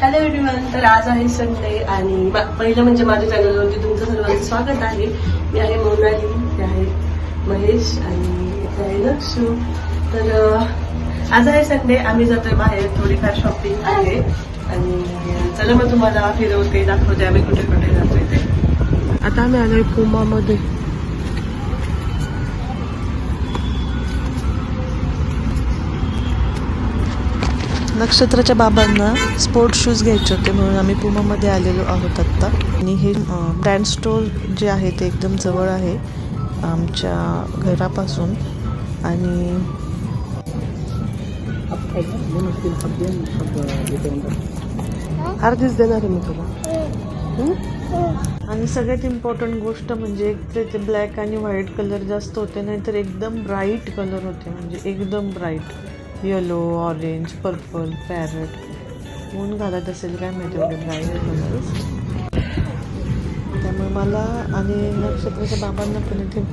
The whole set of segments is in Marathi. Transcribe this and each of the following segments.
हॅलो एव्हरीवन, तर आज आहे संडे आणि पहिलं म्हणजे माझ्या चॅनलवरती तुमचं सर्वांचं स्वागत आहे. मी आहे मोनाली, ते आहे महेश आणि ते आहे नक्षू. तर आज आहे संडे, आम्ही जातोय बाहेर, थोडीफार शॉपिंग आहे आणि चला मग तुम्हाला फिरवते, दाखवते आम्ही कुठे कुठे जातोय ते. आता आम्ही आलोय पुमामध्ये. नक्षत्राच्या बाबांना स्पोर्ट्स शूज घ्यायचे होते म्हणून आम्ही पुमामध्ये आलेलो आहोत आत्ता. आणि हे ब्रँड स्टोर जे आहे ते एकदम जवळ आहे आमच्या घरापासून. आणि अर्धीच देणार आहे मी तुला. आणि सगळ्यात इम्पॉर्टंट गोष्ट म्हणजे एक ते ब्लॅक आणि व्हाईट कलर जास्त होते, नाहीतर एकदम ब्राईट कलर होते, म्हणजे एकदम bright. Yellow, orange, purple, parrot. ऊन घालत असेल काय माहिती एवढे ब्राईट कलर्स. त्यामुळे मला आणि नक्षत्राच्या बाबांना पण इथे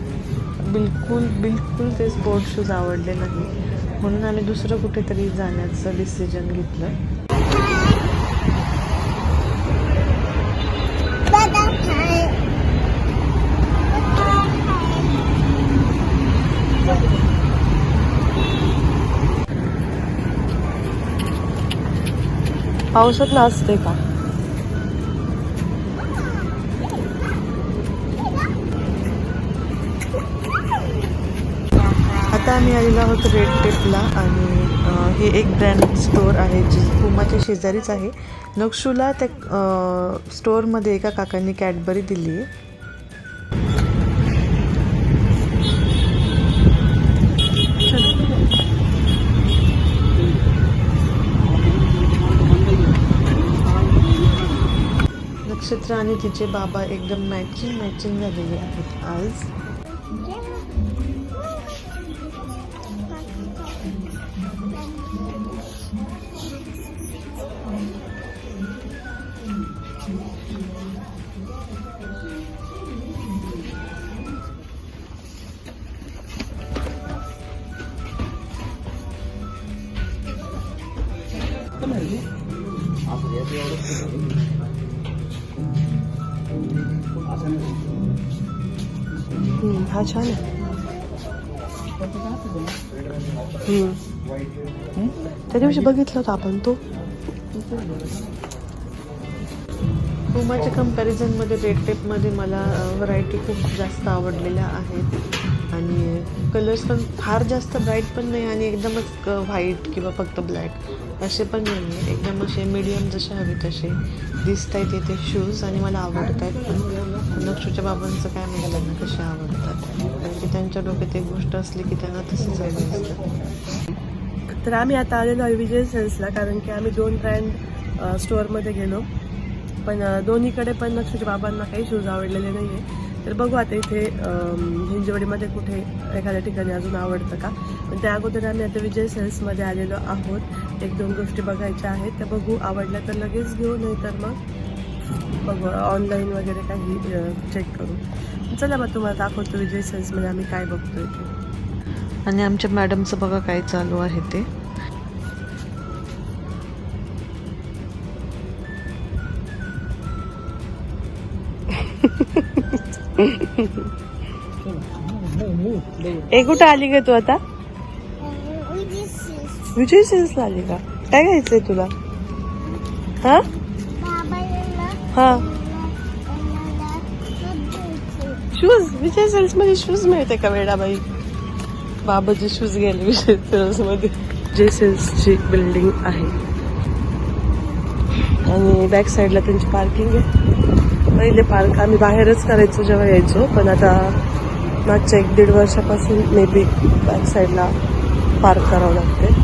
बिलकुल ते स्पोर्ट्स शूज आवडले नाही, म्हणून आम्ही दुसरं कुठेतरी जाण्याचं डिसिजन घेतलं. पावसातलं असते का? आता आम्ही आलेलो आहोत रेड टेपला आणि हे एक ब्रँड स्टोर आहे जे पुमाच्या शेजारीच आहे. नक्षूला त्या स्टोअरमध्ये एका काकांनी कॅडबरी दिली आहे. नक्षत्र आणि तिचे बाबा एकदम मॅचिंग झालेले आहेत आज. हा छान आहे. त्या दिवशी बघितलं होतं आपण तो. पुमाच्या कंपॅरिझनमध्ये रेड टेपमध्ये मला व्हरायटी खूप जास्त आवडलेल्या आहेत आणि कलर्स पण फार जास्त ब्राईट पण नाही आणि एकदमच व्हाईट किंवा फक्त ब्लॅक असे पण नाही आहे. एकदम असे मीडियम जसे हवे तसे दिसत आहेत इथे शूज आणि मला आवडत आहेत. पण नक्षूच्या बाबांचं काय माहिती त्यांना कसे आवडतात, कारण की त्यांच्या डोक्यात एक गोष्ट असली की त्यांना तसंच हवी असतं. तर आम्ही आता आलेलो आहे विजय सेल्सला, कारण की आम्ही 2 ब्रँड स्टोअरमध्ये गेलो, पण दोन्हीकडे पण नक्षूच्या बाबांना काही शूज आवडलेले नाही आहे. तर बघू आता इथे हिंजवडीमध्ये कुठे एखाद्या ठिकाणी अजून आवडतं का. पण त्या अगोदर आम्ही आता विजय सेल्समध्ये आलेलो आहोत. 1-2 गोष्टी बघायच्या आहेत, त्या बघू, आवडल्या तर लगेच घेऊ, नाही तर मग बघू ऑनलाईन वगैरे काही चेक करू. चला मग तुम्हाला दाखवतो विजय सेल्समध्ये आम्ही काय बघतोय ते. आणि आमच्या मॅडमचं बघा काय चालू आहे ते. कुठं आली ग तू आता? विजय सेल्सला आली का? काय घ्यायचंय तुला? हा शूज. विजय सेल्स मध्ये शूज मिळते का वेडाबाई? बाबाचे शूज गेले विजय सेल्स मध्ये. विजय सेल्सची बिल्डिंग आहे आणि बॅक साईडला त्यांची पार्किंग आहे. पहिले पार्क आम्ही बाहेरच करायचो जेव्हा यायचो, पण आता मागच्या 1-1.5 वर्षापासून मे बी बॅक साईडला पार्क करावं लागते.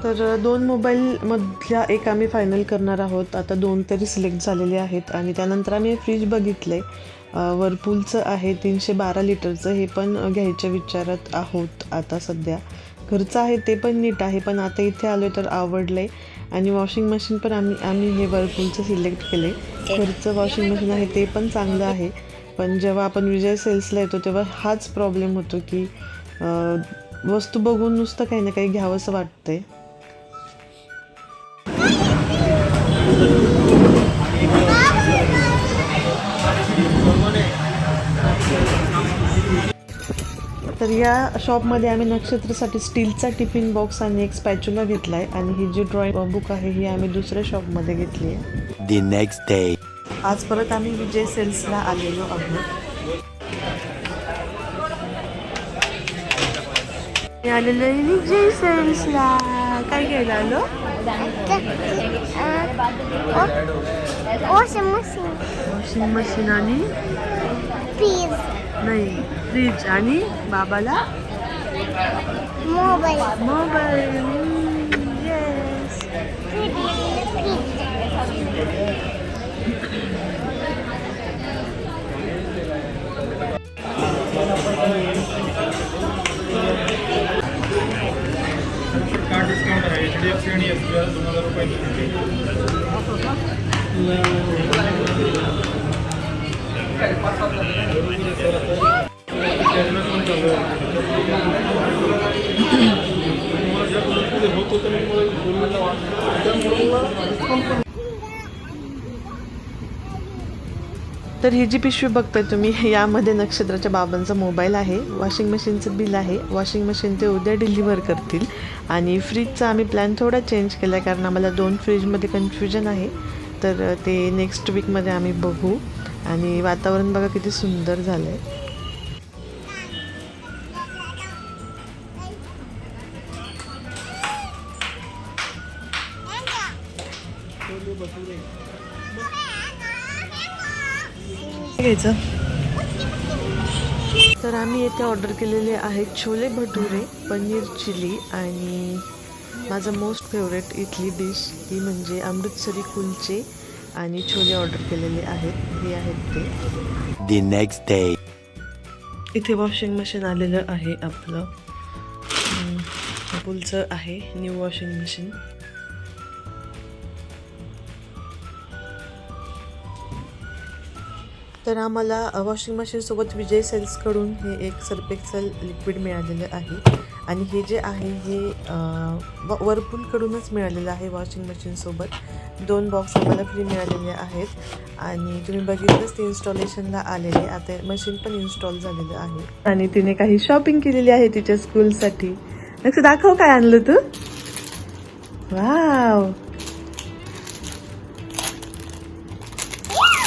तर 2 मोबाईलमधल्या एक आम्ही फायनल करणार आहोत. आता 2 तरी सिलेक्ट झालेले आहेत आणि त्यानंतर आम्ही फ्रीज बघितलं आहे. वर्लपूलचं आहे 312 लिटरचं. हे पण घ्यायच्या विचारात आहोत आता सध्या. घरचं आहे ते पण नीट आहे, पण आता इथे आलो तर आवडलं आहे. आणि वॉशिंग मशीन पण आम्ही हे वर्लपूलचं सिलेक्ट केलं आहे. घरचं वॉशिंग मशीन आहे ते पण चांगलं आहे, पण जेव्हा आपण विजय सेल्सला येतो तेव्हा हाच प्रॉब्लेम होतो की वस्तू बघून नुसतं काही ना काही घ्यावंसं वाटतंय. तर या शॉपमध्ये आम्ही नक्षत्रासाठी स्टीलचा टिफिन बॉक्स आणि एक स्पॅच्युला घेतला आहे. आणि ही जी ड्रॉइंग बुक आहे ही आम्ही दुसऱ्या शॉपमध्ये घेतली आहे. The next day. आज परत आम्ही विजय सेल्सला आलेलो आहोत. आलेलो आहे विजय सेल्सला. काय घ्यायला आलो? वॉशिंग मशीन आणि नाही फ्रीज आणि बाबाला मोबाईल. येस. कार्ड डिस्काउंट आहे HDFC आणि SBI 2000 रुपये. तर ही जी पिशवी बघताय तुम्ही, यामध्ये नक्षत्राच्या बाबांचा मोबाईल आहे, वॉशिंग मशीनचं बिल आहे. वॉशिंग मशीन ते उद्या डिलिव्हर करतील. आणि फ्रीजचा आम्ही प्लॅन थोडा चेंज केला आहे, कारण आम्हाला 2 फ्रीजमध्ये कन्फ्युजन आहे. तर ते नेक्स्ट वीकमध्ये आम्ही बघू. आणि वातावरण बघा किती सुंदर झालं आहे. घ्यायचं तर आम्ही येथे ऑर्डर केलेले आहेत छोले भटुरे, पनीर चिली आणि माझं मोस्ट फेवरेट इथली डिश ती म्हणजे अमृतसरी कुलचे आणि छोले ऑर्डर केलेले आहेत. हे आहेत ते. The next day. इथे वॉशिंग मशीन आलेलं आहे आपलं. पुलचं आहे न्यू वॉशिंग मशीन. तर आम्हाला वॉशिंग मशीनसोबत विजय सेल्सकडून हे एक सर्फ एक्सेल लिक्विड मिळालेलं आहे. आणि हे जे आहे हे वर्लपूलकडूनच मिळालेलं आहे. वॉशिंग मशीनसोबत 2 बॉक्स आम्हाला फ्री मिळालेले आहेत. आणि तुम्ही बघितलंच ते इन्स्टॉलेशनला आलेले. आता मशीन पण इन्स्टॉल झालेलं आहे. आणि तिने काही शॉपिंग केलेली आहे तिच्या स्कूलसाठी. लक्ष दाखव काय आणलं तू. Wow,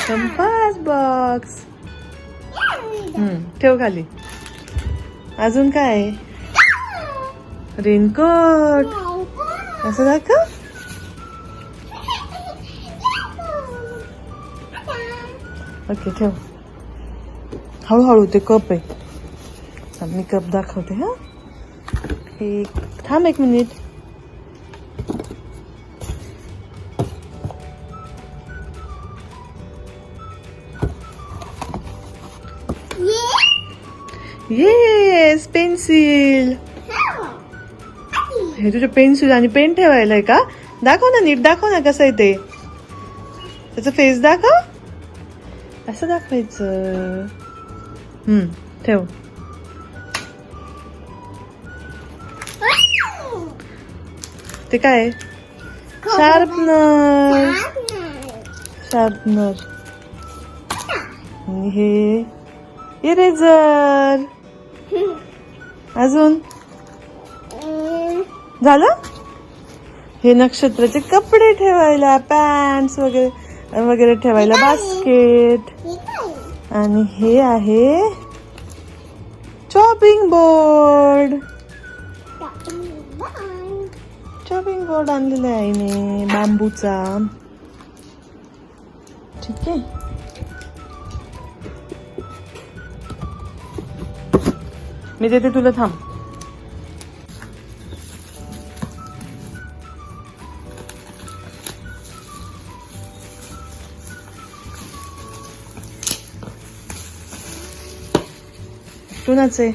compass box. ठेव खाली. अजून काय? रेनकोट. असं दाखव. ओके ठेव. हळूहळू. ते कप आहे. मी कप दाखवते. हा हे थांब 1 मिनिट. Yes, pencil. हे तुझं पेन्सिल आणि पेन ठेवायला आहे का? दाखव ना, नीट दाखव ना कसं आहे ते. त्याचा फेस दाखव. असं दाखवायचं. ठेव. ते काय? शार्पनर. शार्पनर. हे इरेझर. अजून झालं. हे नक्षत्राचे कपडे ठेवायला, पॅन्ट्स वगैरे वगैरे ठेवायला बास्केट. आणि हे आहे चॉपिंग बोर्ड. चॉपिंग बोर्ड आणलेला आहे आईने बांबूचा. ठीक आहे. मी देते तुला, थांब. कुणाचे?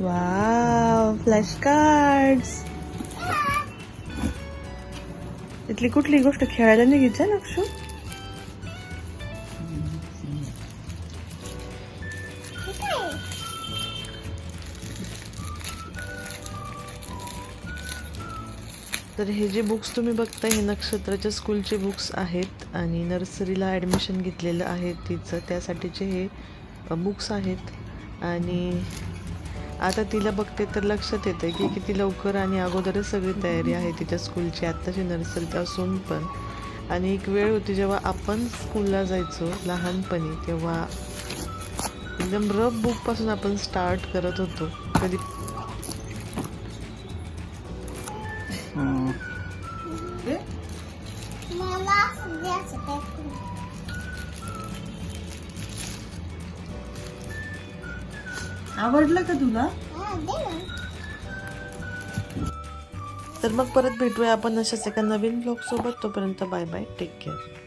Wow, flash cards. इथली कुठली गोष्ट खेळायला नाही घ्यायच्या लक्षू. तर हे जे बुक्स तुम्ही बघता हे नक्षत्राच्या स्कूलचे बुक्स आहेत आणि नर्सरीला ॲडमिशन घेतलेलं आहे तिचं, त्यासाठीचे हे बुक्स आहेत. आणि आता तिला बघते तर लक्षात येतं की किती लवकर आणि अगोदरच सगळी तयारी आहे तिच्या स्कूलची, आत्ताची नर्सरीत असून पण. आणि एक वेळ होती जेव्हा आपण स्कूलला जायचो लहानपणी, तेव्हा एकदम रफ बुकपासून आपण स्टार्ट करत होतो. कधी आवडलं का तुला? तर मग परत भेटूया आपण अशाच एका नवीन ब्लॉग सोबत. तोपर्यंत बाय बाय, टेक केअर.